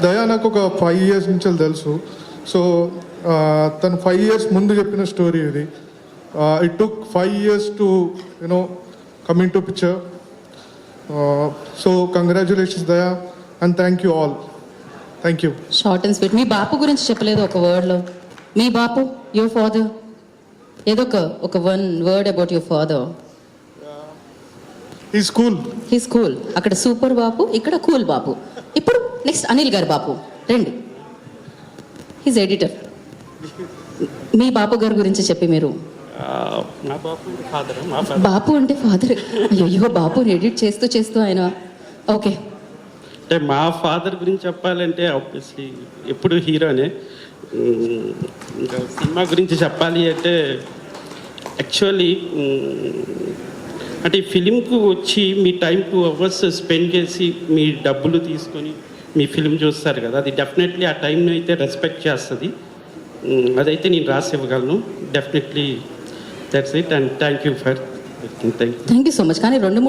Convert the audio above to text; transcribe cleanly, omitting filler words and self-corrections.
దయా నాకు ఒక 5 years నుంచి తెలుసు. సో తను 5 years ముందు చెప్పిన స్టోరీ ఇది. It took 5 years to coming to picture. So congratulations Daya and thank you all. Thank you. Short and sweet. మీ బాపు గురించి చెప్పలేదు ఒక వర్డ్లో. మీ బాపు, యువర్ ఫాదర్, ఏదో ఒక 1 word about your father. He's cool. అక్కడ సూపర్ బాపు, ఇక్కడ కూల్ బాపు. ఇప్పుడు నెక్స్ట్ అనిల్ గారు బాపు రండి. He's editor. మీ బాపు గారి గురించి చెప్పి మీరు. బాపు అంటే ఫాదర్. అయ్యో బాపుని ఎడిట్ చేస్తూ ఆయన. ఓకే. అంటే మా ఫాదర్ గురించి చెప్పాలంటే ఆబ్వియస్లీ ఎప్పుడు హీరోనే. ఇంకా సినిమా గురించి చెప్పాలి అంటే యాక్చువల్లీ అంటే ఫిలింకు వచ్చి మీ టైం 2 hours స్పెండ్ చేసి మీ డబ్బులు తీసుకొని మీ ఫిలిం చూస్తారు కదా, అది డెఫినెట్లీ ఆ టైంని అయితే రెస్పెక్ట్ చేస్తుంది. అదైతే నేను రాసి ఇవ్వగలను. Definitely that's it and thank you for. Thank you so much. కానీ 2-3